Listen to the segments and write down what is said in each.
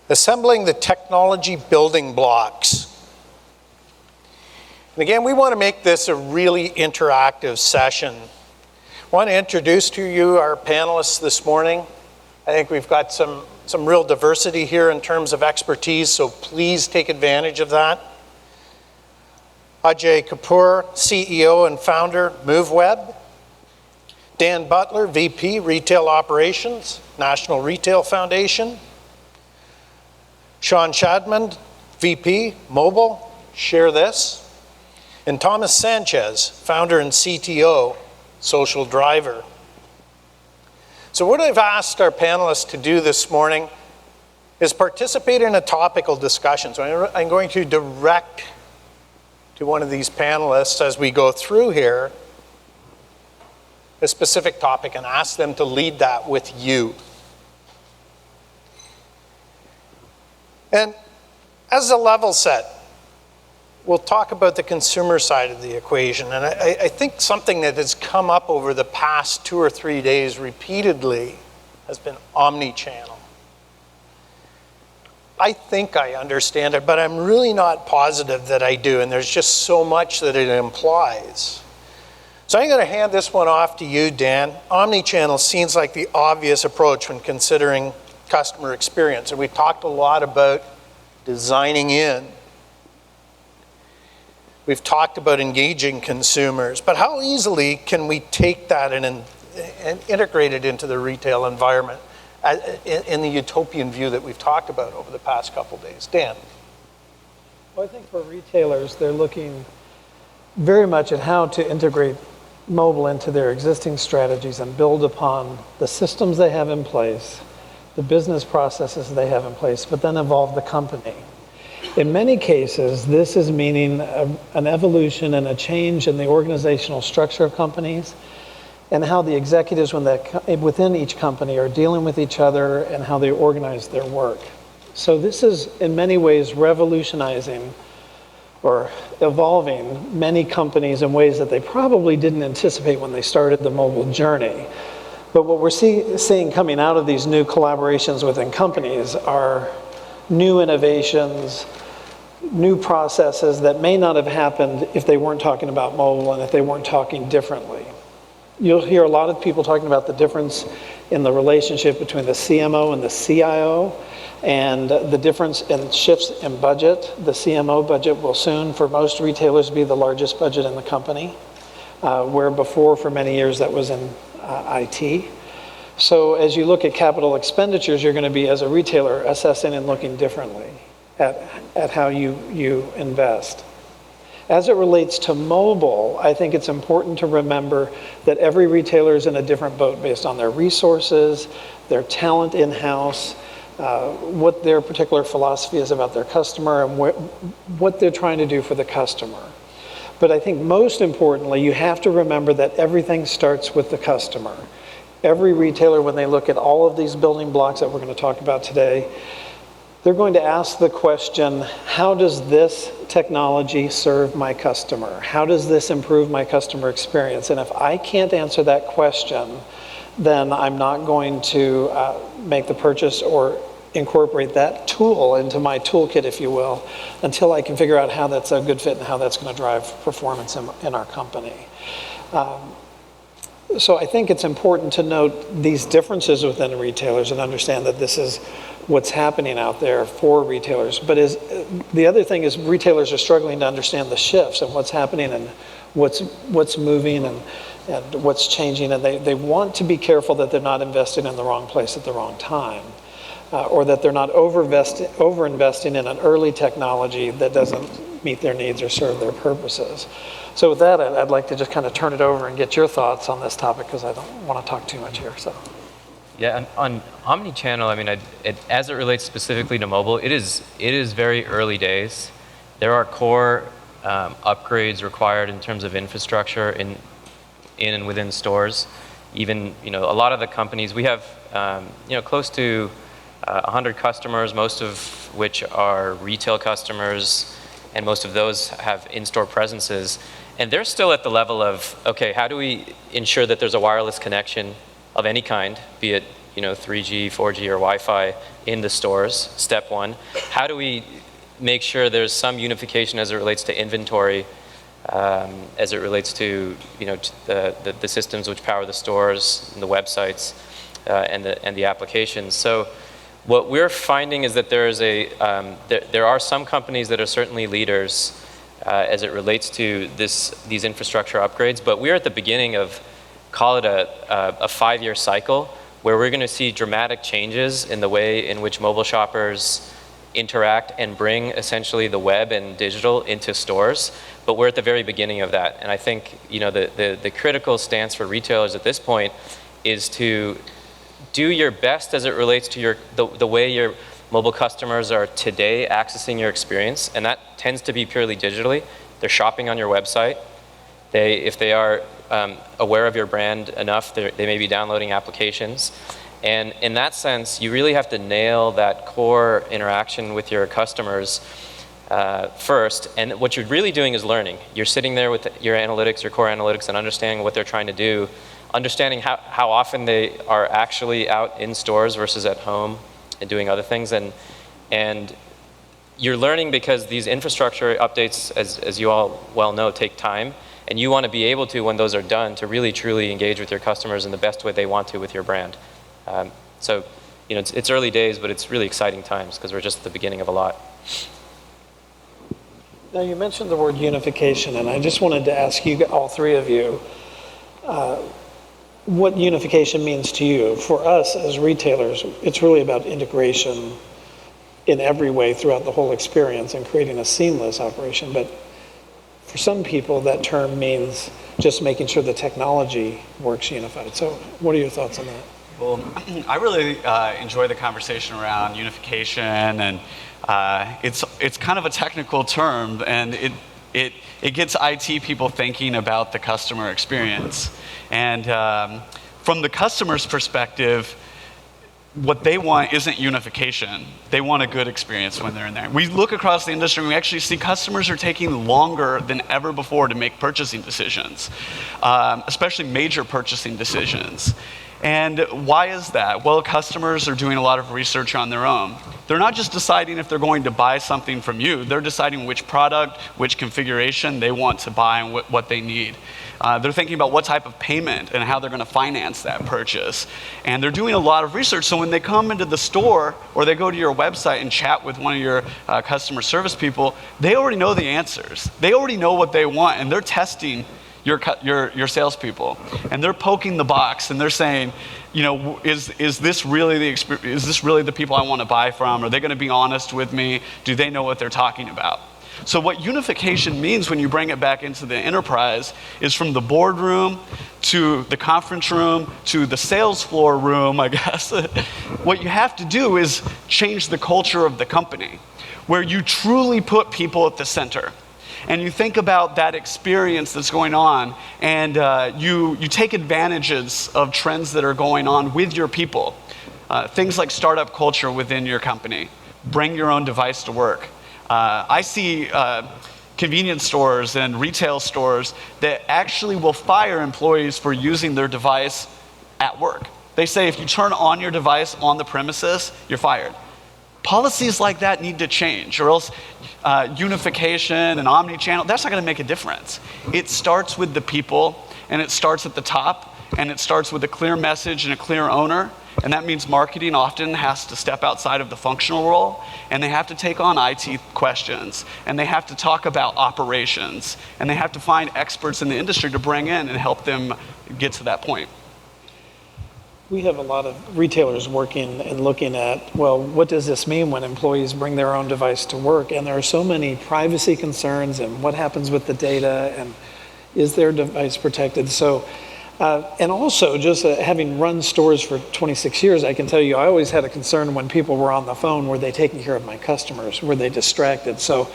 assembling the technology building blocks. And again, we want to make this a really interactive session. I want to introduce to you our panelists this morning. I think we've got some real diversity here in terms of expertise, so please take advantage of that. Ajay Kapoor, CEO and founder, MoveWeb. Dan Butler, VP, Retail Operations, National Retail Foundation. Sean Shadman, VP, Mobile, Share This. And Thomas Sanchez, founder and CTO, Social Driver. So what I've asked our panelists to do this morning is participate in a topical discussion. So I'm going to direct to one of these panelists as we go through here a specific topic and ask them to lead that with you. And as a level set, we'll talk about the consumer side of the equation. And I think something that has come up over the past 2 or 3 days repeatedly has been omni-channel. I think I understand it, but I'm really not positive that I do, and there's just so much that it implies. So I'm going to hand this one off to you, Dan. Omni-channel seems like the obvious approach when considering customer experience, and we talked a lot about designing in. We've talked about engaging consumers, but how easily can we take that and integrate it into the retail environment in the utopian view that we've talked about over the past couple days? Dan. Well, I think for retailers, they're looking very much at how to integrate mobile into their existing strategies and build upon the systems they have in place, the business processes they have in place, but then evolve the company. In many cases, this is meaning an evolution and a change in the organizational structure of companies and how the executives within each company are dealing with each other and how they organize their work. So this is in many ways revolutionizing or evolving many companies in ways that they probably didn't anticipate when they started the mobile journey. But what we're seeing coming out of these new collaborations within companies are new innovations, new processes that may not have happened if they weren't talking about mobile and if they weren't talking differently. You'll hear a lot of people talking about the difference in the relationship between the CMO and the CIO, and the difference in shifts in budget. The CMO budget will soon, for most retailers, be the largest budget in the company, where before, for many years, that was in IT. So as you look at capital expenditures, you're going to be, as a retailer, assessing and looking differently at how you invest. As it relates to mobile, I think it's important to remember that every retailer is in a different boat based on their resources, their talent in-house, what their particular philosophy is about their customer, and what they're trying to do for the customer. But I think most importantly, you have to remember that everything starts with the customer. Every retailer, when they look at all of these building blocks that we're going to talk about today, they're going to ask the question, how does this technology serve my customer? How does this improve my customer experience? And if I can't answer that question, then I'm not going to make the purchase or incorporate that tool into my toolkit, if you will, until I can figure out how that's a good fit and how that's going to drive performance in our company. So I think it's important to note these differences within retailers and understand that this is what's happening out there for retailers. But the other thing is retailers are struggling to understand the shifts and what's happening and what's moving and what's changing. And they want to be careful that they're not investing in the wrong place at the wrong time, or that they're not over-investing in an early technology that doesn't meet their needs or serve their purposes. So with that, I'd like to just kind of turn it over and get your thoughts on this topic, because I don't want to talk too much here. So. Yeah, on omni-channel, I mean, as it relates specifically to mobile, it is very early days. There are core upgrades required in terms of infrastructure in and within stores. Even, a lot of the companies, we have, close to 100 customers, most of which are retail customers, and most of those have in-store presences. And they're still at the level of, okay, how do we ensure that there's a wireless connection of any kind, be it 3G, 4G, or Wi-Fi in the stores, step one. How do we make sure there's some unification as it relates to inventory, as it relates to the systems which power the stores and the websites and the applications. So what we're finding is that there are some companies that are certainly leaders as it relates to these infrastructure upgrades, but we're at the beginning of, call it a 5-year cycle, where we're going to see dramatic changes in the way in which mobile shoppers interact and bring essentially the web and digital into stores. But we're at the very beginning of that. And I think the critical stance for retailers at this point is to do your best as it relates to the way your mobile customers are today accessing your experience. And that tends to be purely digitally. They're shopping on your website. If they are aware of your brand enough, they may be downloading applications. And in that sense, you really have to nail that core interaction with your customers first. And what you're really doing is learning. You're sitting there with your analytics, your core analytics, and understanding what they're trying to do, understanding how often they are actually out in stores versus at home and doing other things. And you're learning because these infrastructure updates, as you all well know, take time. And you want to be able to, when those are done, to really truly engage with your customers in the best way they want to with your brand. So it's early days, but it's really exciting times because we're just at the beginning of a lot. Now, you mentioned the word unification, and I just wanted to ask you, all three of you, what unification means to you. For us as retailers, it's really about integration in every way throughout the whole experience and creating a seamless operation. But for some people, that term means just making sure the technology works unified. So what are your thoughts on that? Well, I really enjoy the conversation around unification, and it's kind of a technical term, and it gets IT people thinking about the customer experience. And from the customer's perspective, what they want isn't unification. They want a good experience when they're in there. We look across the industry and we actually see customers are taking longer than ever before to make purchasing decisions, especially major purchasing decisions. And why is that? Well, customers are doing a lot of research on their own. They're not just deciding if they're going to buy something from you, they're deciding which product, which configuration they want to buy and what they need. They're thinking about what type of payment and how they're going to finance that purchase. And they're doing a lot of research, so when they come into the store or they go to your website and chat with one of your customer service people, they already know the answers. They already know what they want, and they're testing your salespeople, and they're poking the box, and they're saying, is this really the people I want to buy from? Are they going to be honest with me? Do they know what they're talking about? So what unification means when you bring it back into the enterprise is from the boardroom to the conference room to the sales floor room, I guess. What you have to do is change the culture of the company, where you truly put people at the center. And you think about that experience that's going on, and you take advantages of trends that are going on with your people. Things like startup culture within your company. Bring your own device to work. I see convenience stores and retail stores that actually will fire employees for using their device at work. They say if you turn on your device on the premises, you're fired. Policies like that need to change, or else unification and omni-channel, that's not going to make a difference. It starts with the people, and it starts at the top, and it starts with a clear message and a clear owner. And that means marketing often has to step outside of the functional role, and they have to take on IT questions, and they have to talk about operations, and they have to find experts in the industry to bring in and help them get to that point. We have a lot of retailers working and looking at, well, what does this mean when employees bring their own device to work? And there are so many privacy concerns, and what happens with the data, and is their device protected? So, and also just having run stores for 26 years, I can tell you I always had a concern when people were on the phone, were they taking care of my customers? Were they distracted? So,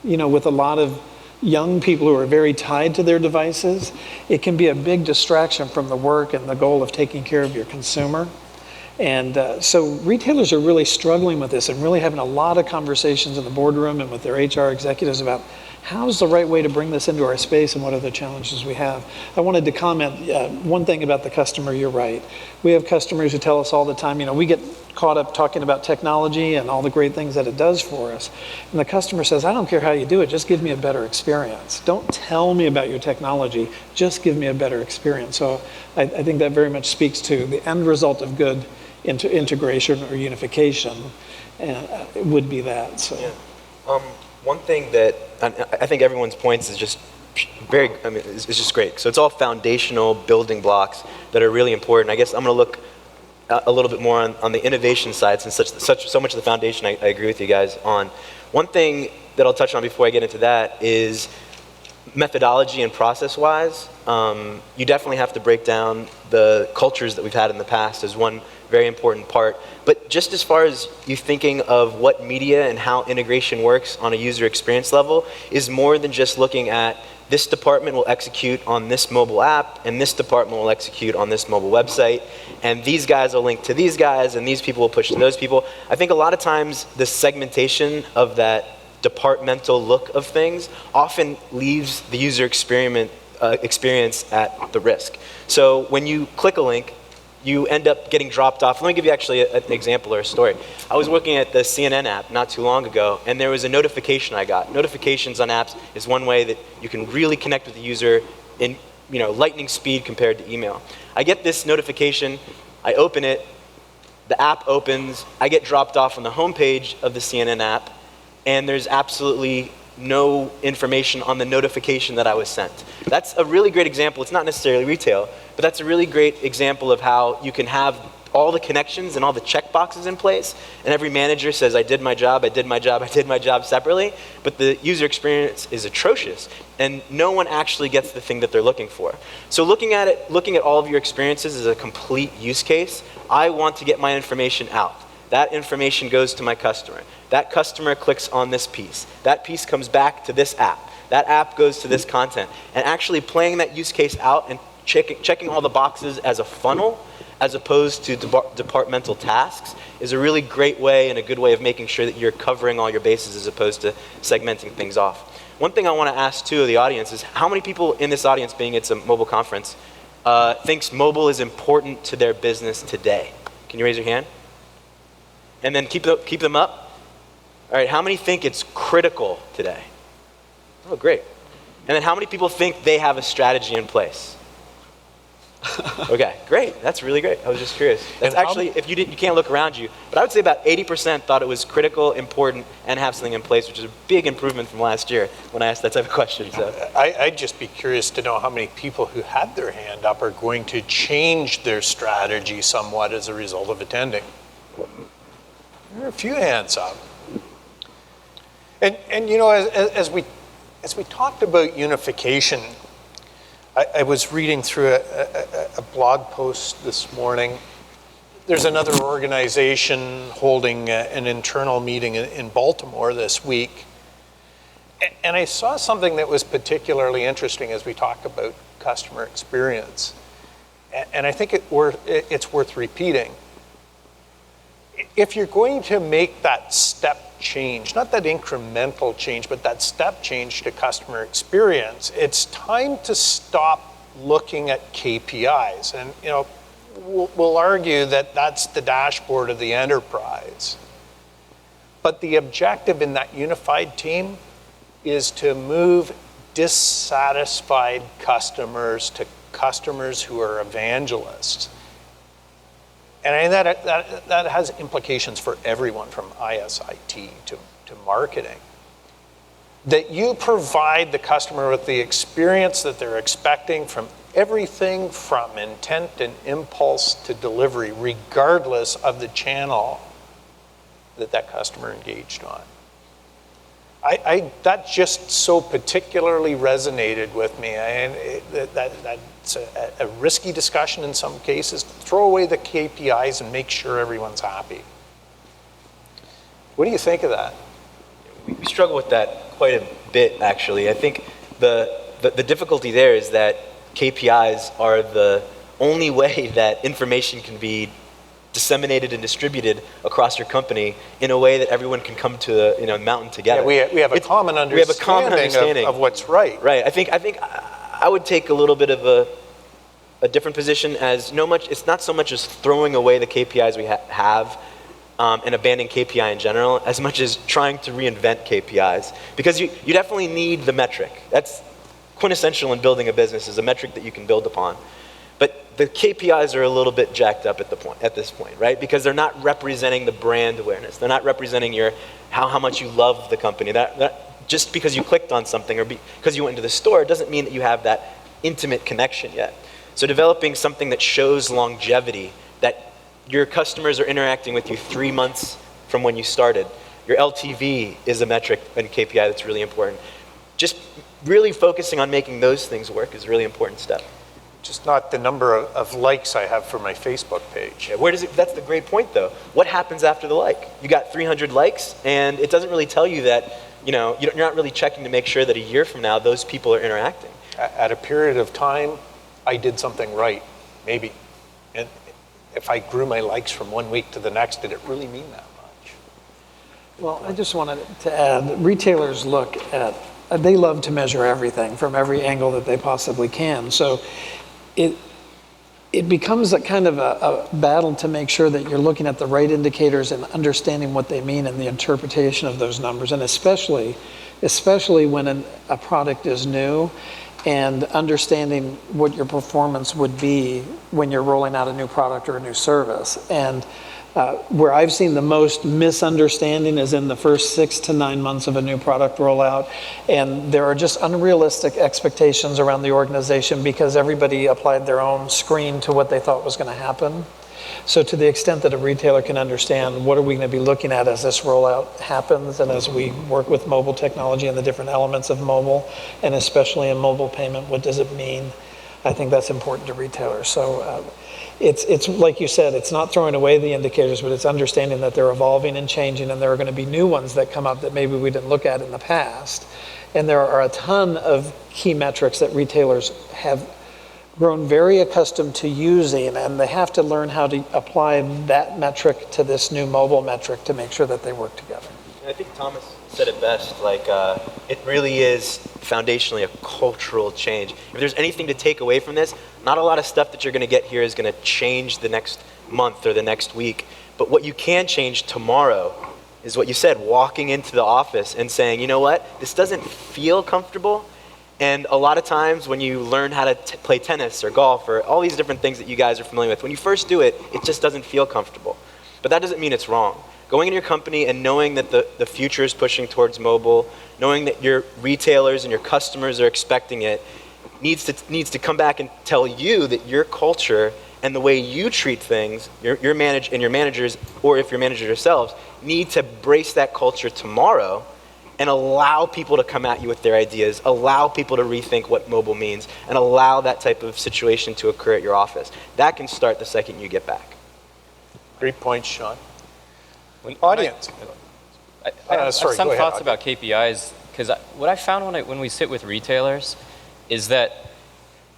with a lot of young people who are very tied to their devices, it can be a big distraction from the work and the goal of taking care of your consumer. And so retailers are really struggling with this and really having a lot of conversations in the boardroom and with their HR executives about how's the right way to bring this into our space and what are the challenges we have? I wanted to comment one thing about the customer. You're right. We have customers who tell us all the time, we get caught up talking about technology and all the great things that it does for us. And the customer says, I don't care how you do it, just give me a better experience. Don't tell me about your technology, just give me a better experience. So I think that very much speaks to the end result of good integration or unification, and it would be that. So. Yeah. One thing that I think everyone's points is just it's just great. So it's all foundational building blocks that are really important. I guess I'm going to look a little bit more on the innovation side, since so much of the foundation I agree with you guys on. One thing that I'll touch on before I get into that is methodology and process-wise. You definitely have to break down the cultures that we've had in the past as one very important part. But just as far as you thinking of what media and how integration works on a user experience level is more than just looking at this department will execute on this mobile app, and this department will execute on this mobile website, and these guys will link to these guys, and these people will push to those people. I think a lot of times the segmentation of that departmental look of things often leaves the user experience at the risk. So when you click a link, you end up getting dropped off. Let me give you actually an example or a story. I was looking at the CNN app not too long ago, and there was a notification I got. Notifications on apps is one way that you can really connect with the user in lightning speed compared to email. I get this notification, I open it, the app opens, I get dropped off on the homepage of the CNN app, and there's absolutely no information on the notification that I was sent. That's a really great example. It's not necessarily retail, but that's a really great example of how you can have all the connections and all the check boxes in place, and every manager says, I did my job, I did my job, I did my job separately, but the user experience is atrocious, and no one actually gets the thing that they're looking for. So looking at all of your experiences as a complete use case, I want to get my information out. That information goes to my customer. That customer clicks on this piece. That piece comes back to this app. That app goes to this content. And actually playing that use case out and checking all the boxes as a funnel, as opposed to departmental tasks, is a really great way and a good way of making sure that you're covering all your bases as opposed to segmenting things off. One thing I want to ask too of the audience is how many people in this audience, being it's a mobile conference, thinks mobile is important to their business today? Can you raise your hand? And then keep them up. All right, how many think it's critical today? Oh, great. And then how many people think they have a strategy in place? Okay, great. That's really great. I was just curious. That's actually, if you can't look around you, but I would say about 80% thought it was critical, important, and have something in place, which is a big improvement from last year when I asked that type of question. So I'd just be curious to know how many people who had their hand up are going to change their strategy somewhat as a result of attending. There are a few hands up. And as we talked about unification, I was reading through a blog post this morning. There's another organization holding an internal meeting in Baltimore this week. And I saw something that was particularly interesting as we talk about customer experience. And I think it's worth repeating. If you're going to make that step change, not that incremental change, but that step change to customer experience, it's time to stop looking at KPIs. And we'll argue that that's the dashboard of the enterprise. But the objective in that unified team is to move dissatisfied customers to customers who are evangelists. And I think that has implications for everyone from ISIT to marketing. That you provide the customer with the experience that they're expecting from everything from intent and impulse to delivery, regardless of the channel that customer engaged on. That just so particularly resonated with me. That's a risky discussion in some cases. Throw away the KPIs and make sure everyone's happy. What do you think of that? we struggle with that quite a bit, actually. I think the difficulty there is that KPIs are the only way that information can be disseminated and distributed across your company in a way that everyone can come to the mountain together. Yeah, we have a common understanding of what's right. Right. I think I would take a little bit of a different position as it's not so much as throwing away the KPIs we have and abandoning KPI in general, as much as trying to reinvent KPIs. Because you definitely need the metric. That's quintessential in building a business, is a metric that you can build upon. But the KPIs are a little bit jacked up at this point, right? Because they're not representing the brand awareness. They're not representing how much you love the company. That just because you clicked on something or because you went into the store doesn't mean that you have that intimate connection yet. So developing something that shows longevity, that your customers are interacting with you 3 months from when you started. Your LTV is a metric and KPI that's really important. Just really focusing on making those things work is a really important step. Just not the number of likes I have for my Facebook page. Yeah, that's the great point though. What happens after the like? You got 300 likes and it doesn't really tell you that, you're not really checking to make sure that a year from now those people are interacting. At a period of time, I did something right, maybe. And if I grew my likes from 1 week to the next, did it really mean that much? Well, I just wanted to add, retailers they love to measure everything from every angle that they possibly can. So it becomes a kind of a battle to make sure that you're looking at the right indicators and understanding what they mean and the interpretation of those numbers. And especially when a product is new, and understanding what your performance would be when you're rolling out a new product or a new service. And where I've seen the most misunderstanding is in the first 6 to 9 months of a new product rollout. And there are just unrealistic expectations around the organization because everybody applied their own screen to what they thought was going to happen. So to the extent that a retailer can understand what are we going to be looking at as this rollout happens and as we work with mobile technology and the different elements of mobile, and especially in mobile payment, what does it mean? I think that's important to retailers. So it's like you said, it's not throwing away the indicators, but it's understanding that they're evolving and changing, and there are going to be new ones that come up that maybe we didn't look at in the past. And there are a ton of key metrics that retailers have grown very accustomed to using, and they have to learn how to apply that metric to this new mobile metric to make sure that they work together. And I think Thomas said it best, it really is foundationally a cultural change. If there's anything to take away from this, not a lot of stuff that you're going to get here is going to change the next month or the next week, but what you can change tomorrow is what you said, walking into the office and saying, you know what, this doesn't feel comfortable. And a lot of times when you learn how to play tennis or golf or all these different things that you guys are familiar with, when you first do it, it just doesn't feel comfortable. But that doesn't mean it's wrong. Going in your company and knowing that the future is pushing towards mobile, knowing that your retailers and your customers are expecting it, needs to come back and tell you that your culture and the way you treat things, your managers, or if you're managers yourselves, need to brace that culture tomorrow and allow people to come at you with their ideas, allow people to rethink what mobile means, and allow that type of situation to occur at your office. That can start the second you get back. Great point, Sean. Audience. I have Sorry, some go ahead, thoughts Audrey. about KPIs, because what I found when we sit with retailers is that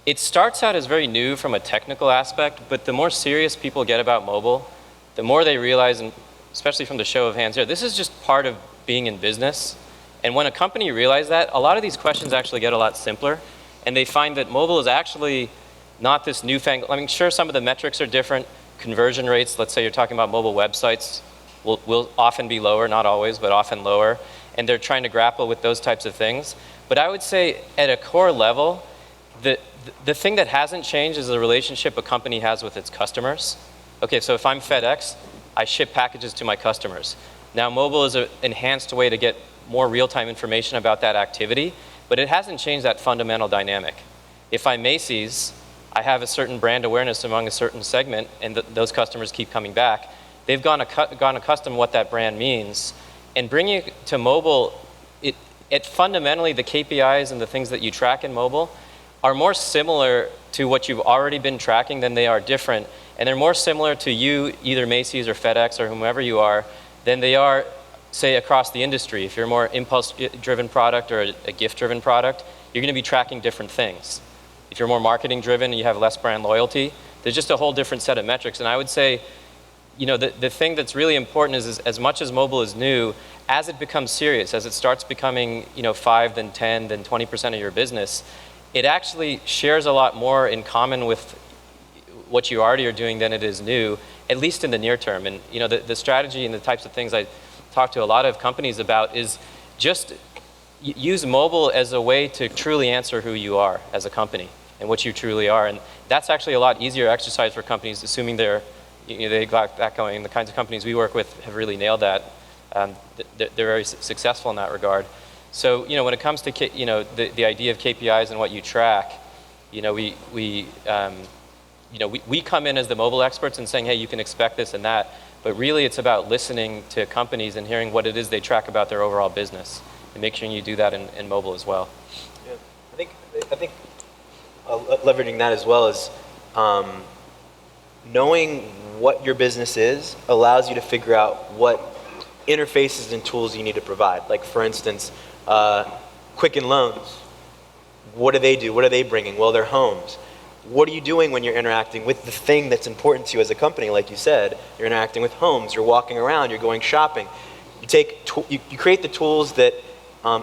it starts out as very new from a technical aspect, but the more serious people get about mobile, the more they realize, and especially from the show of hands here, this is just part of being in business. And when a company realizes that, a lot of these questions actually get a lot simpler, and they find that mobile is actually not this newfangled. I mean, sure, some of the metrics are different. Conversion rates, let's say you're talking about mobile websites, will often be lower, not always, but often lower. And they're trying to grapple with those types of things. But I would say at a core level, the thing that hasn't changed is the relationship a company has with its customers. Okay, so if I'm FedEx, I ship packages to my customers. Now mobile is an enhanced way to get more real-time information about that activity, but it hasn't changed that fundamental dynamic. If I'm Macy's, I have a certain brand awareness among a certain segment, and those customers keep coming back. They've gone accustomed to what that brand means. And bringing it to mobile, it fundamentally, the KPIs and the things that you track in mobile are more similar to what you've already been tracking than they are different. And they're more similar to you, either Macy's or FedEx or whomever you are, than they are, say, across the industry. If you're a more impulse-driven product or a gift-driven product, you're going to be tracking different things. If you're more marketing-driven and you have less brand loyalty, there's just a whole different set of metrics. And I would say the thing that's really important is as much as mobile is new, as it becomes serious, as it starts becoming 5, then 10, then 20% of your business, it actually shares a lot more in common with what you already are doing than it is new, at least in the near term. And the strategy and the types of things I talk to a lot of companies about is just use mobile as a way to truly answer who you are as a company and what you truly are. And that's actually a lot easier exercise for companies, assuming they got that going. The kinds of companies we work with have really nailed that. They're very successful in that regard. So when it comes to the idea of KPIs and what you track, we come in as the mobile experts and saying, hey, you can expect this and that. But really, it's about listening to companies and hearing what it is they track about their overall business, and make sure you do that in mobile as well. Yeah, I think leveraging that as well is knowing what your business is allows you to figure out what interfaces and tools you need to provide. Like for instance, Quicken Loans. What do they do? What are they bringing? Well, their homes. What are you doing when you're interacting with the thing that's important to you as a company? Like you said, you're interacting with homes, you're walking around, you're going shopping. You create the tools that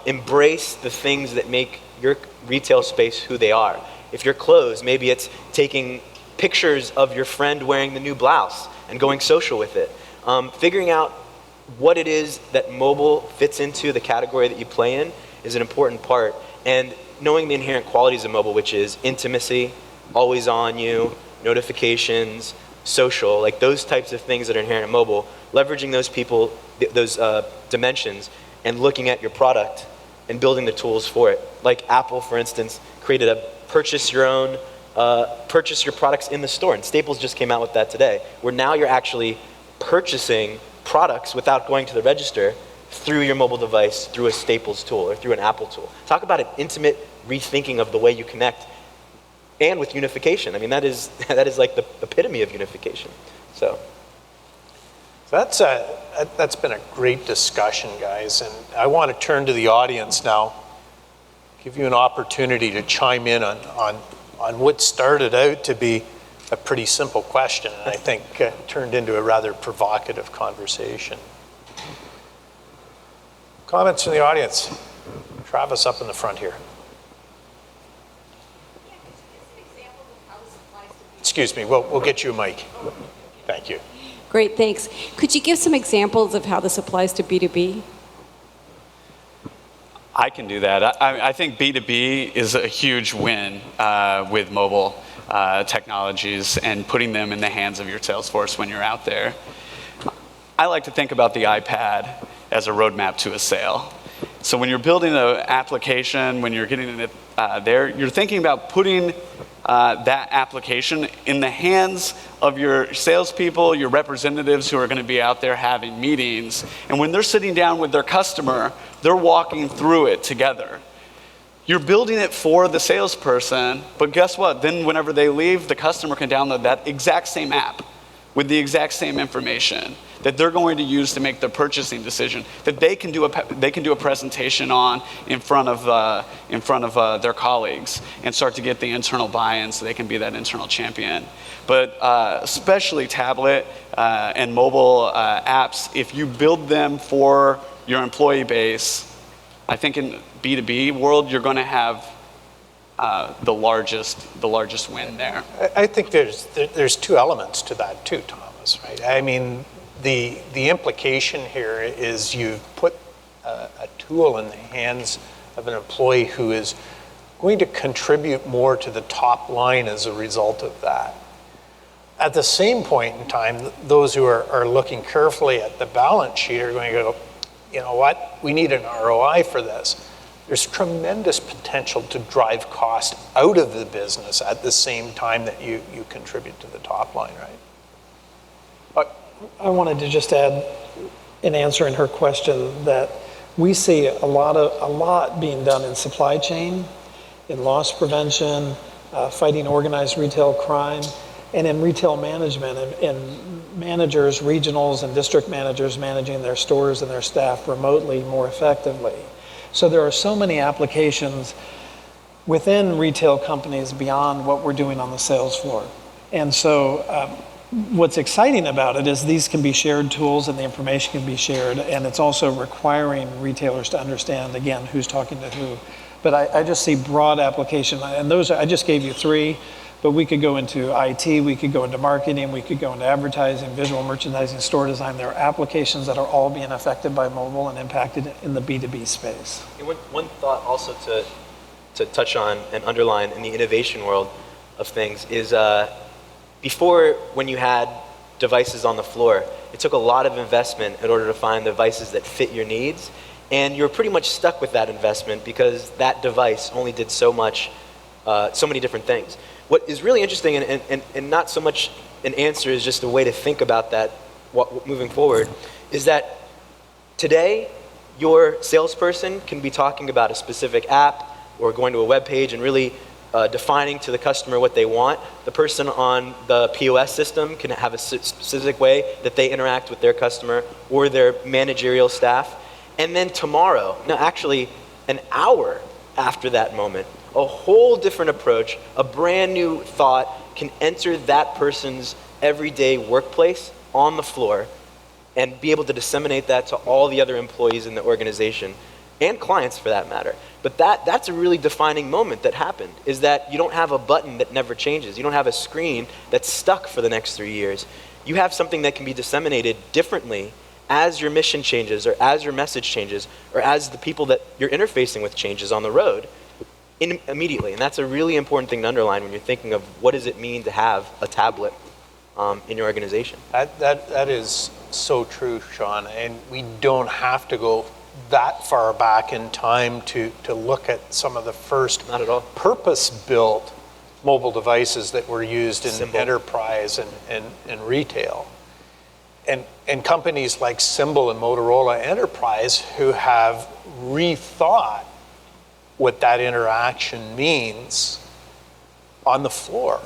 embrace the things that make your retail space who they are. If you're clothes, maybe it's taking pictures of your friend wearing the new blouse and going social with it. Figuring out what it is that mobile fits into, the category that you play in, is an important part. And knowing the inherent qualities of mobile, which is intimacy, always on you, notifications, social, like those types of things that are inherent in mobile, leveraging those dimensions and looking at your product and building the tools for it. Like Apple, for instance, created a purchase your products in the store. And Staples just came out with that today, where now you're actually purchasing products without going to the register through your mobile device, through a Staples tool or through an Apple tool. Talk about an intimate rethinking of the way you connect, and with unification. I mean, that is like the epitome of unification. So that's been a great discussion, guys, and I want to turn to the audience now, give you an opportunity to chime in on what started out to be a pretty simple question, and I think turned into a rather provocative conversation. Comments from the audience? Travis up in the front here. Excuse me, we'll get you a mic. Thank you. Great, thanks. Could you give some examples of how this applies to B2B? I can do that. I think B2B is a huge win with mobile technologies and putting them in the hands of your sales force when you're out there. I like to think about the iPad as a roadmap to a sale. So when you're building an application, when you're getting it there, you're thinking about putting that application in the hands of your salespeople, your representatives who are going to be out there having meetings. And when they're sitting down with their customer, they're walking through it together. You're building it for the salesperson, but guess what? Then whenever they leave, the customer can download that exact same app with the exact same information that they're going to use to make their purchasing decision, that they can do a presentation on in front of their colleagues and start to get the internal buy-in so they can be that internal champion. But especially tablet and mobile apps, if you build them for your employee base, I think in B2B world, you're going to have the largest win there. I think there's two elements to that too, Thomas, right? I mean, the implication here is you've put a tool in the hands of an employee who is going to contribute more to the top line as a result of that. At the same point in time, those who are looking carefully at the balance sheet are going to go, you know what, we need an ROI for this. There's tremendous potential to drive cost out of the business at the same time that you contribute to the top line, right? I wanted to just add, in answering her question, that we see a lot being done in supply chain, in loss prevention, fighting organized retail crime, and in retail management, and managers, regionals, and district managers managing their stores and their staff remotely more effectively. So there are so many applications within retail companies beyond what we're doing on the sales floor. And so what's exciting about it is these can be shared tools and the information can be shared, and it's also requiring retailers to understand, again, who's talking to who. But I just see broad application, and those I just gave you 3, but we could go into IT, we could go into marketing, we could go into advertising, visual merchandising, store design. There are applications that are all being affected by mobile and impacted in the B2B space. And one thought also to touch on and underline in the innovation world of things is before, when you had devices on the floor, it took a lot of investment in order to find devices that fit your needs. And you're pretty much stuck with that investment because that device only did so much, so many different things. What is really interesting, and not so much an answer, is just a way to think about that moving forward, is that today your salesperson can be talking about a specific app or going to a web page and really defining to the customer what they want. The person on the POS system can have a specific way that they interact with their customer or their managerial staff. And then tomorrow, no, actually an hour after that moment, a whole different approach, a brand new thought can enter that person's everyday workplace on the floor and be able to disseminate that to all the other employees in the organization and clients for that matter. But that's a really defining moment that happened, is that you don't have a button that never changes. You don't have a screen that's stuck for the next 3 years. You have something that can be disseminated differently as your mission changes or as your message changes or as the people that you're interfacing with changes on the road immediately. And that's a really important thing to underline when you're thinking of what does it mean to have a tablet in your organization. That is so true, Sean, and we don't have to go that far back in time to look at some of the first Not at all. purpose-built mobile devices that were used in Symbol. enterprise and retail. And companies like Symbol and Motorola Enterprise who have rethought what that interaction means on the floor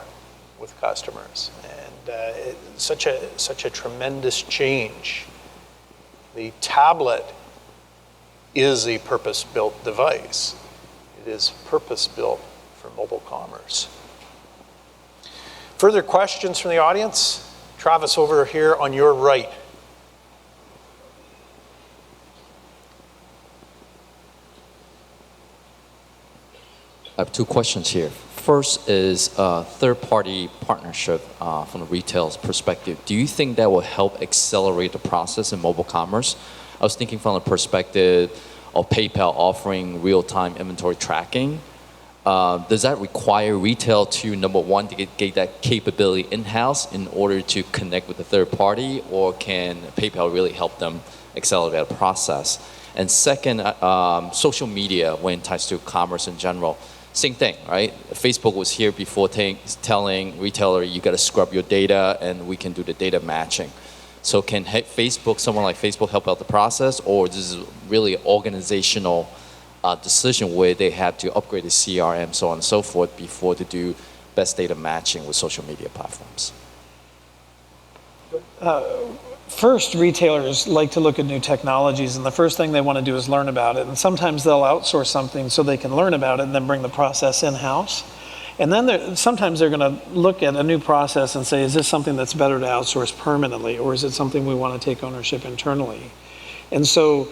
with customers. And such a tremendous change. The tablet is a purpose-built device. It is purpose-built for mobile commerce. Further questions from the audience? Travis, over here on your right. I have 2 questions here. First is third-party partnership from the retail's perspective. Do you think that will help accelerate the process in mobile commerce? I was thinking from the perspective of PayPal offering real-time inventory tracking. Does that require retail to, number one, to get that capability in-house in order to connect with the third party, or can PayPal really help them accelerate that process? And second, social media when it ties to commerce in general. Same thing, right? Facebook was here before telling retailer, you got to scrub your data and we can do the data matching. So can Facebook, someone like Facebook, help out the process, or this is really organizational decision where they have to upgrade the CRM, so on and so forth, before to do best data matching with social media platforms? First, retailers like to look at new technologies, and the first thing they want to do is learn about it. And sometimes they'll outsource something so they can learn about it and then bring the process in-house. And then sometimes they're going to look at a new process and say, is this something that's better to outsource permanently, or is it something we want to take ownership internally? And so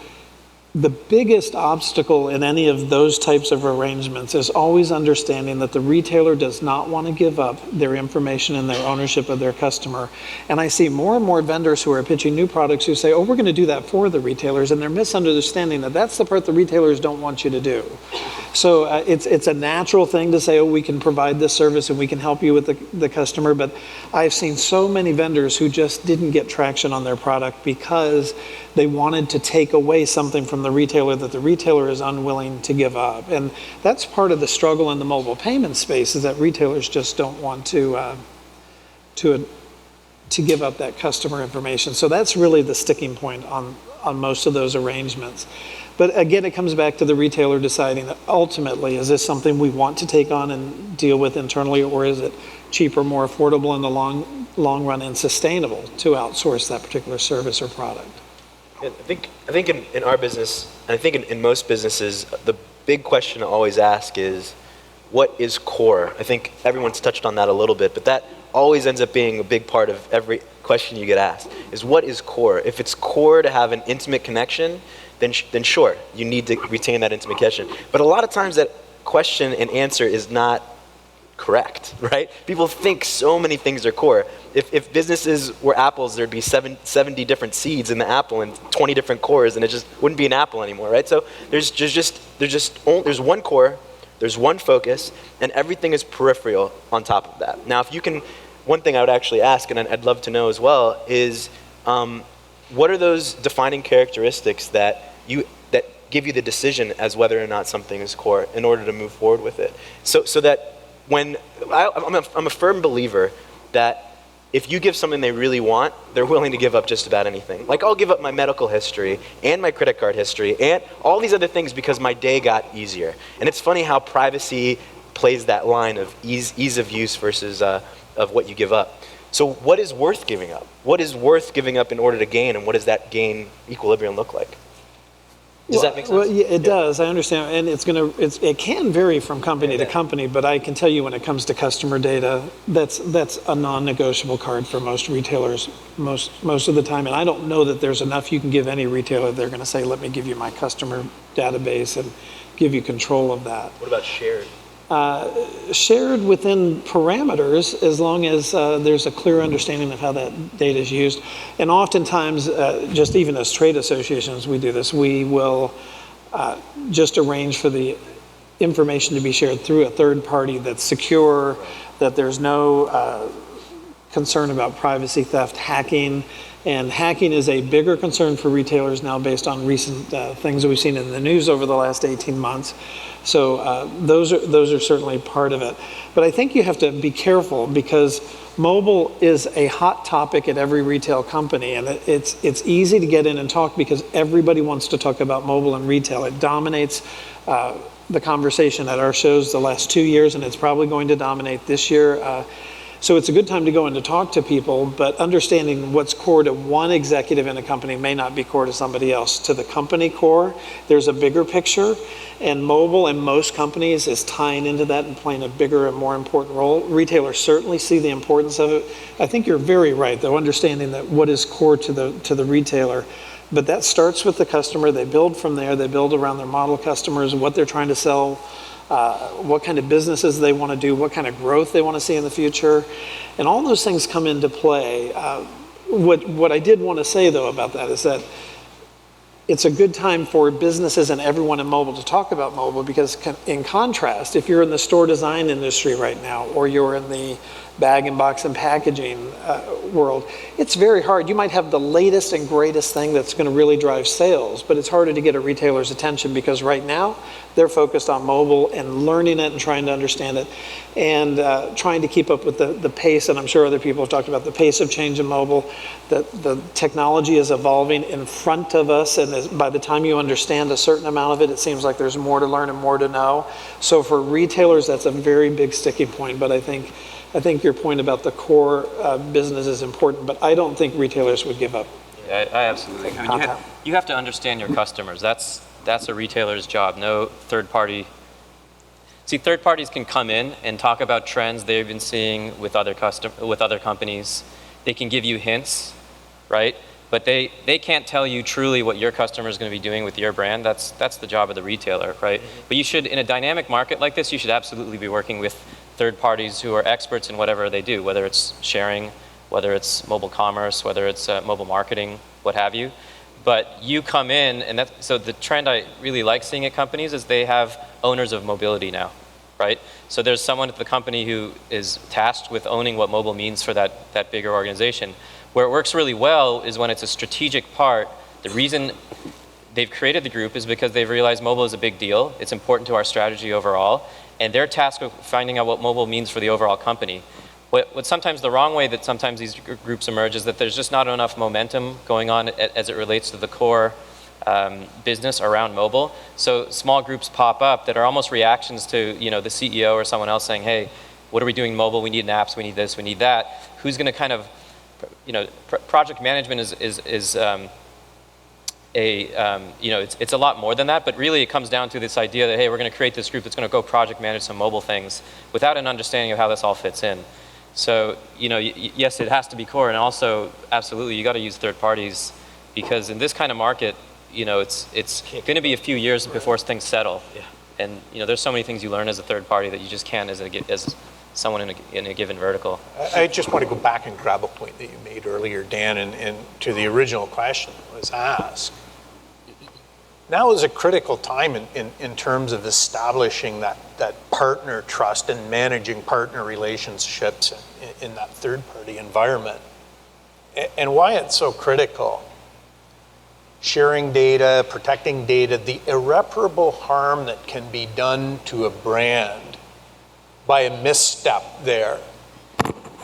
the biggest obstacle in any of those types of arrangements is always understanding that the retailer does not want to give up their information and their ownership of their customer. And I see more and more vendors who are pitching new products who say, oh, we're going to do that for the retailers, and they're misunderstanding that that's the part the retailers don't want you to do. So it's a natural thing to say, oh, we can provide this service and we can help you with the customer, but I've seen so many vendors who just didn't get traction on their product because they wanted to take away something from the retailer that the retailer is unwilling to give up. And that's part of the struggle in the mobile payment space, is that retailers just don't want to give up that customer information. So that's really the sticking point on most of those arrangements. But again, it comes back to the retailer deciding that ultimately, is this something we want to take on and deal with internally, or is it cheaper, more affordable in the long run and sustainable to outsource that particular service or product? I think in our business, and I think in most businesses, the big question to always ask is, what is core? I think everyone's touched on that a little bit, but that always ends up being a big part of every question you get asked, is what is core? If it's core to have an intimate connection, then sure, you need to retain that intimate connection. But a lot of times that question and answer is not correct, right? People think so many things are core. If businesses were apples, there'd be 70 different seeds in the apple and 20 different cores, and it just wouldn't be an apple anymore, right? So there's one core, there's one focus, and everything is peripheral on top of that. Now, if you can, one thing I would actually ask, and I'd love to know as well, is what are those defining characteristics that give you the decision as whether or not something is core in order to move forward with it? So that when I'm a firm believer that if you give something they really want, they're willing to give up just about anything. Like, I'll give up my medical history and my credit card history and all these other things because my day got easier. And it's funny how privacy plays that line of ease of use versus of what you give up. So what is worth giving up? What is worth giving up in order to gain, and what does that gain equilibrium look like? Does that make sense? Well, yeah, it does. I understand, and it can vary from company to company. But I can tell you, when it comes to customer data, that's a non-negotiable card for most retailers most of the time. And I don't know that there's enough you can give any retailer. They're going to say, "Let me give you my customer database and give you control of that." What about shared? Shared within parameters, as long as there's a clear understanding of how that data is used. And oftentimes, just even as trade associations, we do this. We will just arrange for the information to be shared through a third party that's secure, that there's no concern about privacy theft, hacking. And hacking is a bigger concern for retailers now based on recent things that we've seen in the news over the last 18 months. So those are certainly part of it. But I think you have to be careful, because mobile is a hot topic at every retail company, and it's easy to get in and talk because everybody wants to talk about mobile and retail. It dominates the conversation at our shows the last 2 years, and it's probably going to dominate this year. So it's a good time to go in to talk to people, but understanding what's core to one executive in a company may not be core to somebody else. To the company core, there's a bigger picture, and mobile in most companies is tying into that and playing a bigger and more important role. Retailers certainly see the importance of it. I think you're very right, though, understanding that what is core to the retailer. But that starts with the customer. They build from there. They build around their model customers, what they're trying to sell, what kind of businesses they want to do, what kind of growth they want to see in the future. And all those things come into play. What I did want to say, though, about that is that it's a good time for businesses and everyone in mobile to talk about mobile, because in contrast, if you're in the store design industry right now, or you're in the bag and box and packaging world, it's very hard. You might have the latest and greatest thing that's going to really drive sales, but it's harder to get a retailer's attention because right now they're focused on mobile and learning it and trying to understand it, and trying to keep up with the pace. And I'm sure other people have talked about the pace of change in mobile. The technology is evolving in front of us, and by the time you understand a certain amount of it, it seems like there's more to learn and more to know. So for retailers, that's a very big sticking point. But I think your point about the core business is important, but I don't think retailers would give up. Yeah, I absolutely. I mean, you have to understand your customers. That's a retailer's job. No third party. See, third parties can come in and talk about trends they've been seeing with other companies. They can give you hints, right? But they can't tell you truly what your customer is going to be doing with your brand. That's the job of the retailer, right? But you should, in a dynamic market like this, you should absolutely be working with third parties who are experts in whatever they do, whether it's sharing, whether it's mobile commerce, whether it's mobile marketing, what have you. But you come in, and so the trend I really like seeing at companies is they have owners of mobility now, right? So there's someone at the company who is tasked with owning what mobile means for that bigger organization. Where it works really well is when it's a strategic part. The reason they've created the group is because they've realized mobile is a big deal. It's important to our strategy overall. And they're tasked with finding out what mobile means for the overall company. What sometimes the wrong way that sometimes these groups emerge is that there's just not enough momentum going on as it relates to the core business around mobile. So small groups pop up that are almost reactions to the CEO or someone else saying, hey, what are we doing mobile? We need apps, we need this, we need that. Who's going to kind of, project management is it's a lot more than that, but really it comes down to this idea that, hey, we're going to create this group that's going to go project manage some mobile things without an understanding of how this all fits in. So, yes, it has to be core, and also, absolutely, you got to use third parties, because in this kind of market, it's going to be a few years before things settle. Yeah. And there's so many things you learn as a third party that you just can't as someone in a given vertical. I just want to go back and grab a point that you made earlier, Dan, and to the original question that was asked. Now is a critical time in terms of establishing that partner trust and managing partner relationships in that third-party environment. And why it's so critical: sharing data, protecting data, the irreparable harm that can be done to a brand by a misstep there.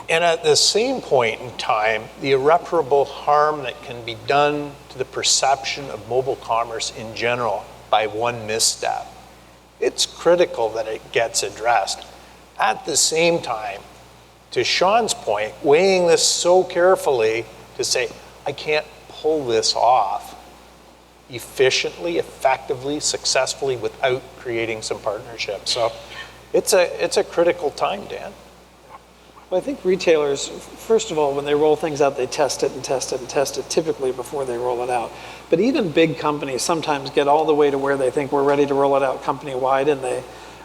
And at the same point in time, the irreparable harm that can be done to the perception of mobile commerce in general by one misstep. It's critical that it gets addressed. At the same time, to Sean's point, weighing this so carefully to say, I can't pull this off efficiently, effectively, successfully without creating some partnerships. So it's a critical time, Dan. Well, I think retailers, first of all, when they roll things out, they test it and test it and test it typically before they roll it out. But even big companies sometimes get all the way to where they think we're ready to roll it out company-wide, and they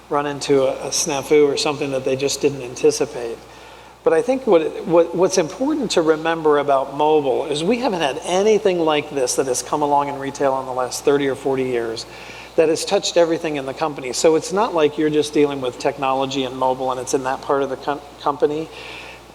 run into a snafu or something that they just didn't anticipate. But I think what's important to remember about mobile is we haven't had anything like this that has come along in retail in the last 30 or 40 years that has touched everything in the company. So it's not like you're just dealing with technology and mobile and it's in that part of the company.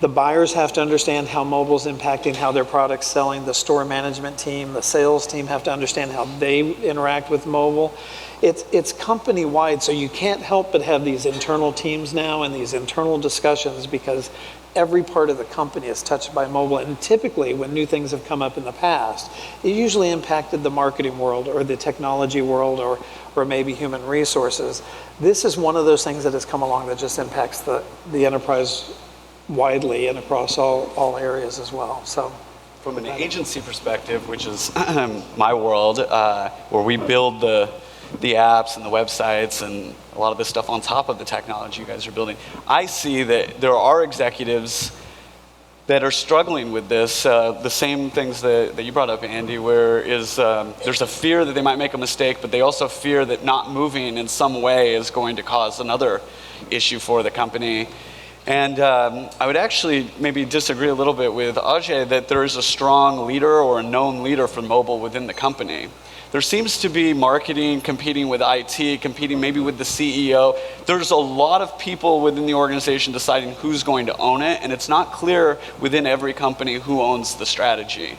The buyers have to understand how mobile's impacting how their product's selling. The store management team, the sales team have to understand how they interact with mobile. It's company-wide, so you can't help but have these internal teams now and these internal discussions, because every part of the company is touched by mobile. And typically, when new things have come up in the past, it usually impacted the marketing world or the technology world or maybe human resources. This is one of those things that has come along that just impacts the enterprise widely and across all areas as well. So, from an agency perspective, which is my world, where we build the apps and the websites and a lot of this stuff on top of the technology you guys are building, I see that there are executives that are struggling with this, the same things that you brought up, Andy, where there's a fear that they might make a mistake, but they also fear that not moving in some way is going to cause another issue for the company. And I would actually maybe disagree a little bit with Ajay that there is a strong leader or a known leader for mobile within the company. There seems to be marketing competing with IT, competing maybe with the CEO. There's a lot of people within the organization deciding who's going to own it, and it's not clear within every company who owns the strategy.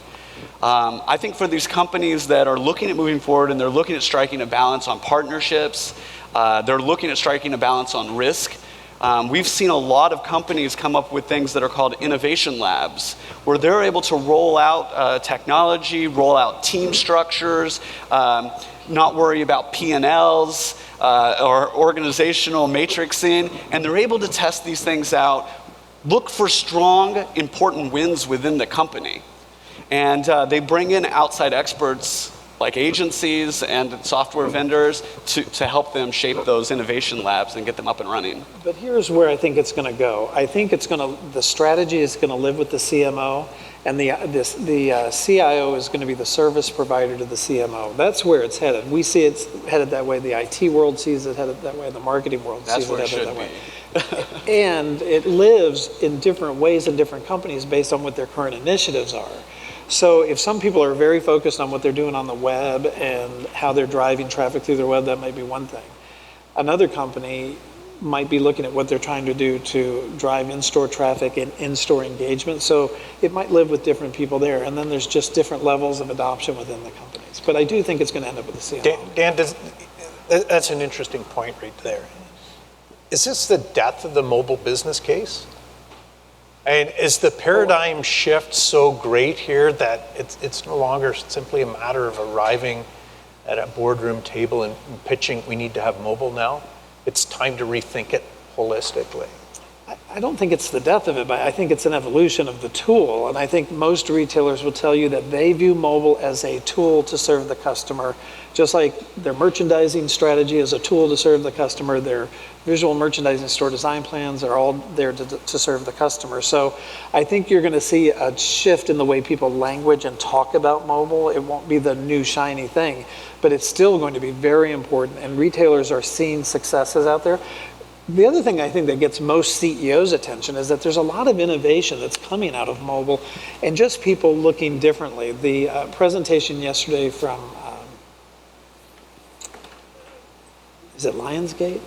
I think for these companies that are looking at moving forward and they're looking at striking a balance on partnerships, they're looking at striking a balance on risk. We've seen a lot of companies come up with things that are called innovation labs, where they're able to roll out technology, roll out team structures, not worry about P&Ls or organizational matrixing, and they're able to test these things out, look for strong, important wins within the company. And they bring in outside experts like agencies and software vendors to help them shape those innovation labs and get them up and running. but here's where I think it's going to go. I think the strategy is going to live with the CMO, and the CIO is going to be the service provider to the CMO. That's where it's headed. We see it's headed that way. The IT world sees it headed that way. The marketing world sees it headed that way. And it lives in different ways in different companies based on what their current initiatives are. So if some people are very focused on what they're doing on the web and how they're driving traffic through their web, that might be one thing. Another company might be looking at what they're trying to do to drive in-store traffic and in-store engagement. So it might live with different people there. And then there's just different levels of adoption within the companies. But I do think it's going to end up with the CMO. Dan, that's an interesting point right there. Is this the death of the mobile business case? And is the paradigm shift so great here that it's no longer simply a matter of arriving at a boardroom table and pitching, we need to have mobile now? It's time to rethink it holistically. I don't think it's the death of it, but I think it's an evolution of the tool. And I think most retailers will tell you that they view mobile as a tool to serve the customer, just like their merchandising strategy is a tool to serve the customer. Their visual merchandising store design plans are all there to serve the customer. So I think you're going to see a shift in the way people language and talk about mobile. It won't be the new shiny thing, but it's still going to be very important. And retailers are seeing successes out there. The other thing I think that gets most CEOs' attention is that there's a lot of innovation that's coming out of mobile and just people looking differently. The presentation yesterday from, is it Lionsgate?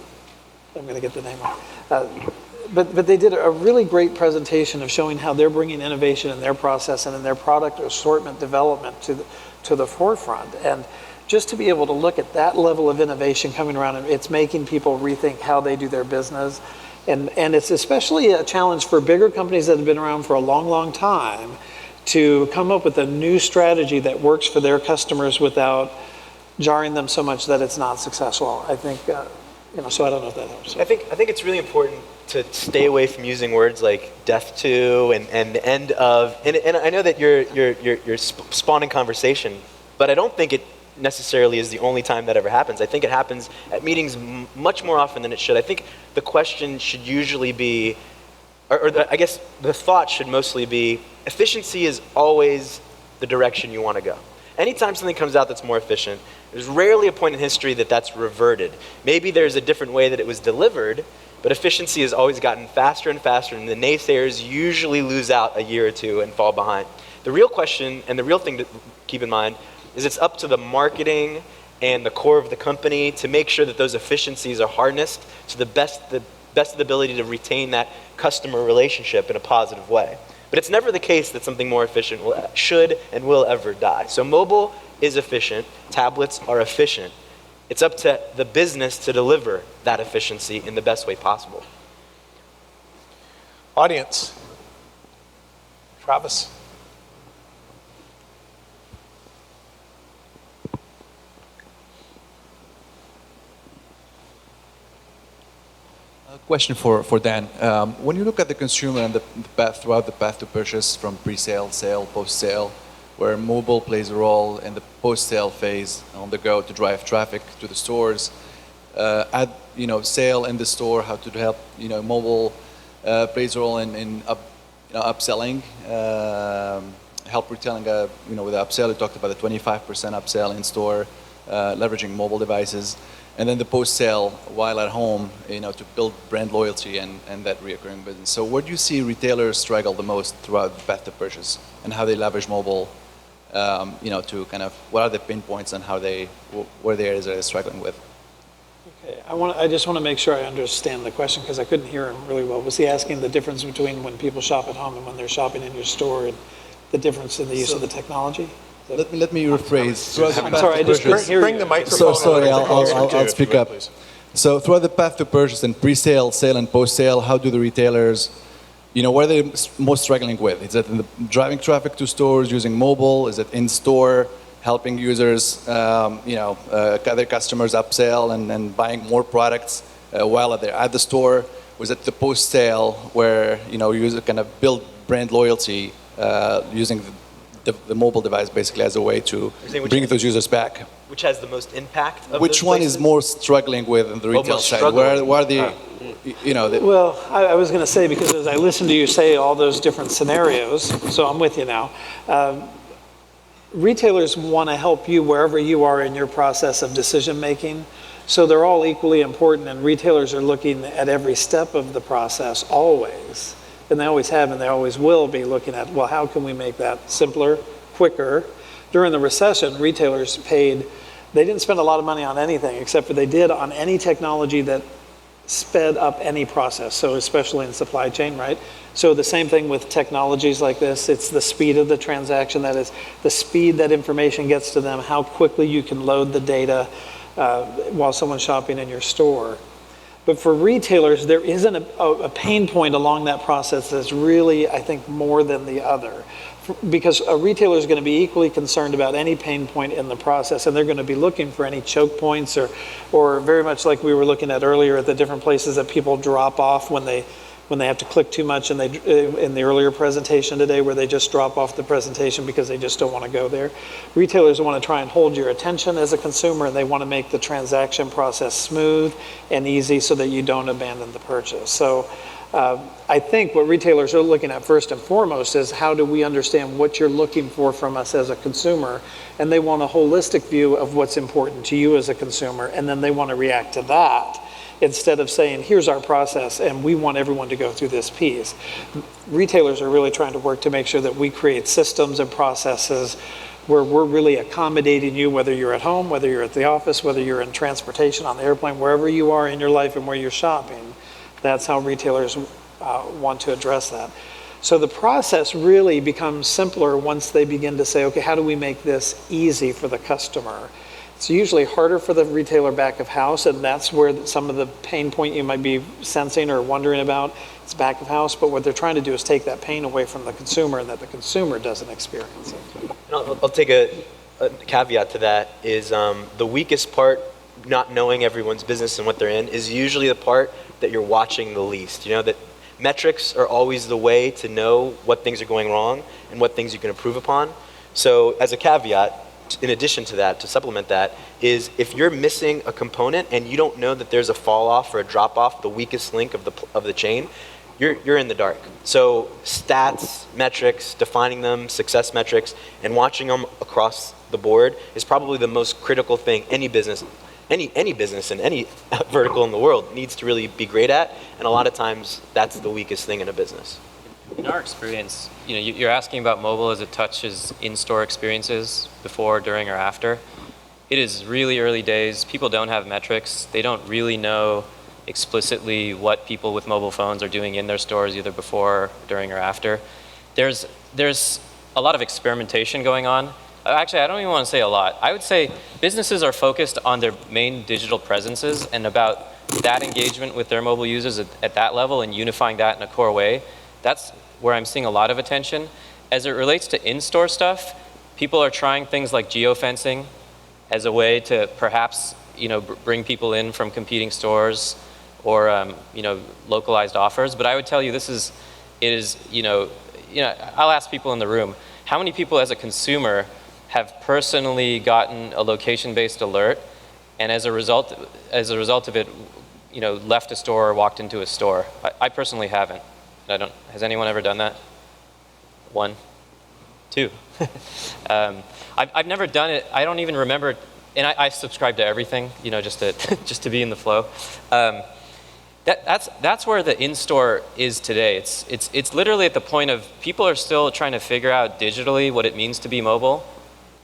I'm going to get the name wrong. But they did a really great presentation of showing how they're bringing innovation in their process and in their product assortment development to the forefront. And just to be able to look at that level of innovation coming around, it's making people rethink how they do their business. And it's especially a challenge for bigger companies that have been around for a long, long time to come up with a new strategy that works for their customers without jarring them so much that it's not successful. I think, so I don't know if that helps. I think it's really important to stay away from using words like death to and the end of, and I know that you're spawning conversation, but I don't think it necessarily is the only time that ever happens. I think it happens at meetings much more often than it should. I think the question should usually be, I guess the thought should mostly be, efficiency is always the direction you want to go. Anytime something comes out that's more efficient, there's rarely a point in history that that's reverted. Maybe there's a different way that it was delivered, but efficiency has always gotten faster and faster, and the naysayers usually lose out a year or two and fall behind. The real question, and the real thing to keep in mind, is it's up to the marketing and the core of the company to make sure that those efficiencies are harnessed to the best ability to retain that customer relationship in a positive way. But it's never the case that something more efficient should and will ever die. So mobile is efficient, tablets are efficient. It's up to the business to deliver that efficiency in the best way possible. Audience. Travis. Question for Dan. When you look at the consumer and the path throughout the path to purchase from pre-sale, sale, post-sale, where mobile plays a role in the post-sale phase on the go to drive traffic to the stores, add sale in the store, how to help mobile plays a role in upselling, help retailing. With the upsell, you talked about the 25% upsell in store, leveraging mobile devices. And then the post-sale while at home, to build brand loyalty and that reoccurring business. So where do you see retailers struggle the most throughout the path to purchase, and how they leverage mobile, to kind of, what are the pain points and where the areas are struggling with? Okay, I just want to make sure I understand the question because I couldn't hear him really well. Was he asking the difference between when people shop at home and when they're shopping in your store, and the difference in the use of the technology? Let me rephrase. I'm sorry, I just couldn't hear you. Bring the microphone. So sorry, closer I'll speak up. Please. So throughout the path to purchase and pre-sale, sale, and post-sale, how do the retailers, what are they most struggling with? Is it in the driving traffic to stores using mobile? Is it in store helping users, their customers upsell and buying more products while they're at the store? Was it the post-sale where users kind of build brand loyalty using the mobile device basically as a way to bring those users back? Which has the most impact? Which one is more struggling with in the retail side? Where are the, Well, I was going to say, because as I listen to you say all those different scenarios, so I'm with you now. Retailers want to help you wherever you are in your process of decision making. So they're all equally important, and retailers are looking at every step of the process always. And they always have, and they always will be looking at, well, how can we make that simpler, quicker? During the recession, retailers they didn't spend a lot of money on anything, except for they did on any technology that sped up any process, so especially in supply chain, right? So the same thing with technologies like this, it's the speed of the transaction, that is, the speed that information gets to them, how quickly you can load the data while someone's shopping in your store. But for retailers, there isn't a pain point along that process that's really, I think, more than the other. Because a retailer is going to be equally concerned about any pain point in the process, and they're going to be looking for any choke points or very much like we were looking at earlier at the different places that people drop off when they when they have to click too much, and they, in the earlier presentation today, where they just drop off the presentation because they just don't want to go there. Retailers want to try and hold your attention as a consumer, and they want to make the transaction process smooth and easy so that you don't abandon the purchase. So I think what retailers are looking at first and foremost is how do we understand what you're looking for from us as a consumer, and they want a holistic view of what's important to you as a consumer, and then they want to react to that instead of saying, here's our process and we want everyone to go through this piece. Retailers are really trying to work to make sure that we create systems and processes where we're really accommodating you, whether you're at home, whether you're at the office, whether you're in transportation, on the airplane, wherever you are in your life and where you're shopping. That's how retailers want to address that. So the process really becomes simpler once they begin to say, okay, how do we make this easy for the customer? It's usually harder for the retailer back of house, and that's where some of the pain point you might be sensing or wondering about. It's back of house, but what they're trying to do is take that pain away from the consumer and that the consumer doesn't experience it. I'll take a caveat to that is the weakest part, not knowing everyone's business and what they're in, is usually the part that you're watching the least. You know, that metrics are always the way to know what things are going wrong and what things you can improve upon. So as a caveat, in addition to that, to supplement that, is if you're missing a component and you don't know that there's a fall off or a drop off, the weakest link of the chain, you're in the dark. So stats, metrics, defining them, success metrics, and watching them across the board is probably the most critical thing any business in any vertical in the world needs to really be great at, and a lot of times that's the weakest thing in a business. In our experience, you're asking about mobile as it touches in-store experiences before, during, or after. It is really early days. People don't have metrics. They don't really know explicitly what people with mobile phones are doing in their stores, either before, during, or after. There's a lot of experimentation going on. Actually, I don't even want to say a lot. I would say businesses are focused on their main digital presences and about that engagement with their mobile users at that level and unifying that in a core way. That's where I'm seeing a lot of attention. As it relates to in-store stuff, people are trying things like geofencing as a way to perhaps bring people in from competing stores or localized offers. But I would tell you I'll ask people in the room, how many people as a consumer have personally gotten a location-based alert and as a result of it, left a store or walked into a store? I personally haven't. Has anyone ever done that? 1, 2. I've never done it. I don't even remember, and I subscribe to everything, just to be in the flow. That's where the in-store is today. It's literally at the point of people are still trying to figure out digitally what it means to be mobile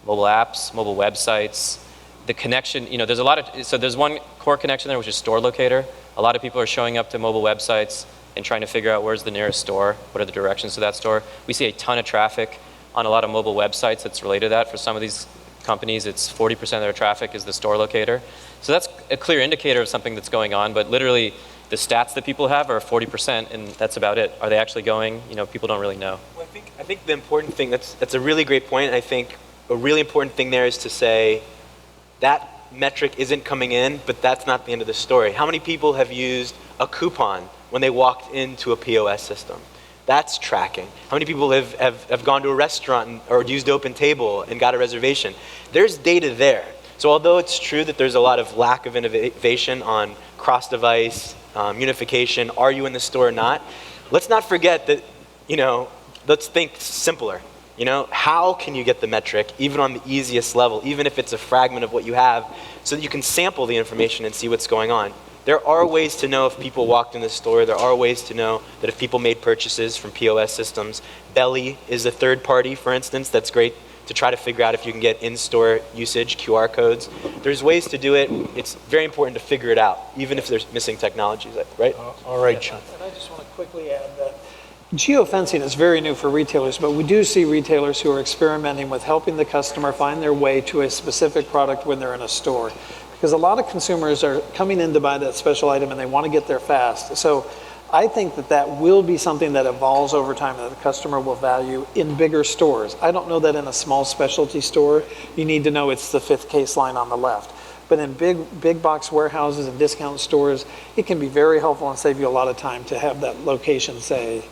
apps, mobile websites, the connection. There's one core connection there, which is store locator. A lot of people are showing up to mobile websites and trying to figure out where's the nearest store, what are the directions to that store. We see a ton of traffic on a lot of mobile websites that's related to that. For some of these companies, it's 40% of their traffic is the store locator. So that's a clear indicator of something that's going on, but literally the stats that people have are 40%, and that's about it. Are they actually going? People don't really know. Well, I think the important thing, that's a really great point. I think a really important thing there is to say that metric isn't coming in, but that's not the end of the story. How many people have used a coupon when they walked into a POS system? That's tracking. How many people have gone to a restaurant or used Open Table and got a reservation? There's data there. So although it's true that there's a lot of lack of innovation on cross-device, unification, are you in the store or not, let's not forget that, let's think simpler. How can you get the metric, even on the easiest level, even if it's a fragment of what you have, so that you can sample the information and see what's going on? There are ways to know if people walked in the store. There are ways to know that if people made purchases from POS systems. Belly is a third party, for instance, that's great to try to figure out if you can get in-store usage, QR codes. There's ways to do it. It's very important to figure it out, even if there's missing technologies, right? All right, John. And I just want to quickly add that geofencing is very new for retailers, but we do see retailers who are experimenting with helping the customer find their way to a specific product when they're in a store. Because a lot of consumers are coming in to buy that special item and they want to get there fast. So I think that will be something that evolves over time that the customer will value in bigger stores. I don't know that in a small specialty store, you need to know it's the 5th case line on the left. But in big box warehouses and discount stores, it can be very helpful and save you a lot of time to have that location say,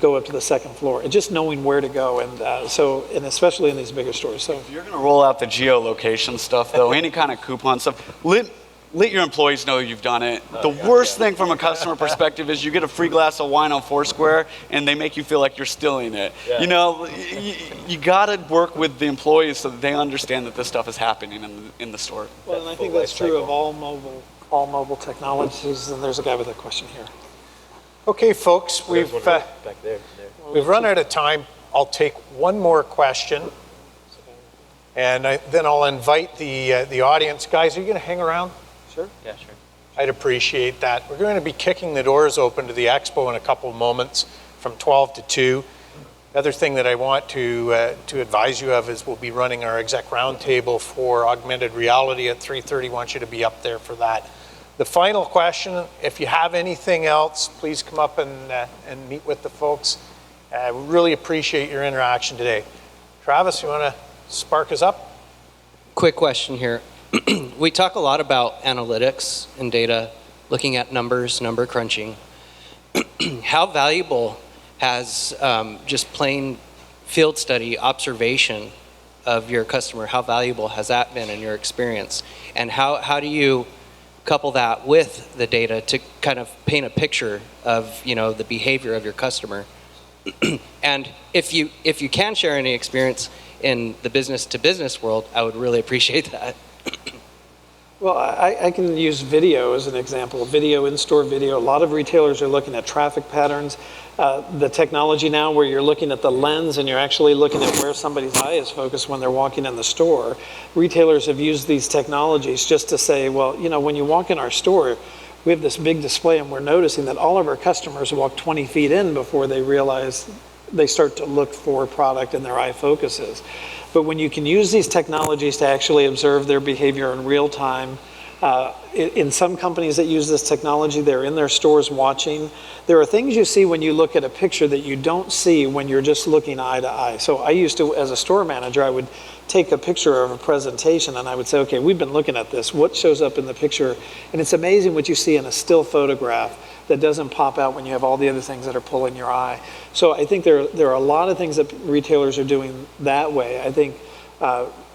go up to the second floor, and just knowing where to go, and and especially in these bigger stores. So If you're going to roll out the geolocation stuff, though, any kind of coupon stuff, let your employees know you've done it. The worst thing from a customer perspective is you get a free glass of wine on Foursquare and they make you feel like you're stealing it. Yeah. You know, you got to work with the employees so that they understand that this stuff is happening in the store. well, and I think that's true of all mobile technologies. And there's a guy with a question here. Okay, folks, There's we've one right back there. we've run out of time. I'll take one more question, and then I'll invite the audience. Guys, are you going to hang around? Sure. Yeah, sure. I'd appreciate that. We're going to be kicking the doors open to the expo in a couple of moments from 12 to 2. The other thing that I want to advise you of is we'll be running our exec roundtable for augmented reality at 3:30. Want you to be up there for that. The final question, if you have anything else, please come up and meet with the folks. We really appreciate your interaction today. Travis, you want to spark us up? Quick question here. We talk a lot about analytics and data, looking at numbers, number crunching. How valuable has just plain field study observation of your customer, how valuable has that been in your experience? And how do you couple that with the data to kind of paint a picture of, you know, the behavior of your customer? And if you can share any experience in the business to business world, I would really appreciate that. Well, I can use video as an example. Video, in-store video. A lot of retailers are looking at traffic patterns. The technology now where you're looking at the lens and you're actually looking at where somebody's eye is focused when they're walking in the store. Retailers have used these technologies just to say, well, you know, when you walk in our store, we have this big display and we're noticing that all of our customers walk 20 feet in before they realize they start to look for product and their eye focuses. But when you can use these technologies to actually observe their behavior in real time, in some companies that use this technology, they're in their stores watching. There are things you see when you look at a picture that you don't see when you're just looking eye to eye. So I used to, as a store manager, I would take a picture of a presentation and I would say, okay, we've been looking at this. What shows up in the picture? And it's amazing what you see in a still photograph that doesn't pop out when you have all the other things that are pulling your eye. So I think there are a lot of things that retailers are doing that way. I think,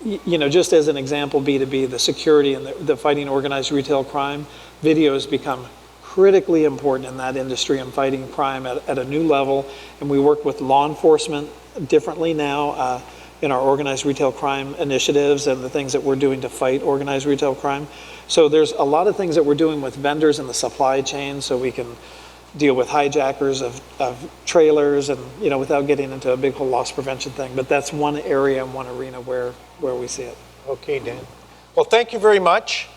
you know, just as an example, B2B, the security and the fighting organized retail crime, video has become critically important in that industry and fighting crime at a new level. And we work with law enforcement differently now in our organized retail crime initiatives and the things that we're doing to fight organized retail crime. So there's a lot of things that we're doing with vendors in the supply chain so we can deal with hijackers of trailers and, you know, without getting into a big whole loss prevention thing. But that's one area and one arena where we see it. Okay, Dan. Well, thank you very much.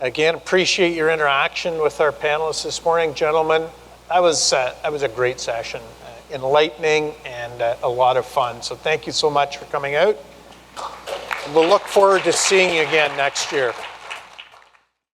Again, appreciate your interaction with our panelists this morning. Gentlemen, that was a great session, enlightening and a lot of fun. So thank you so much for coming out. We'll look forward to seeing you again next year.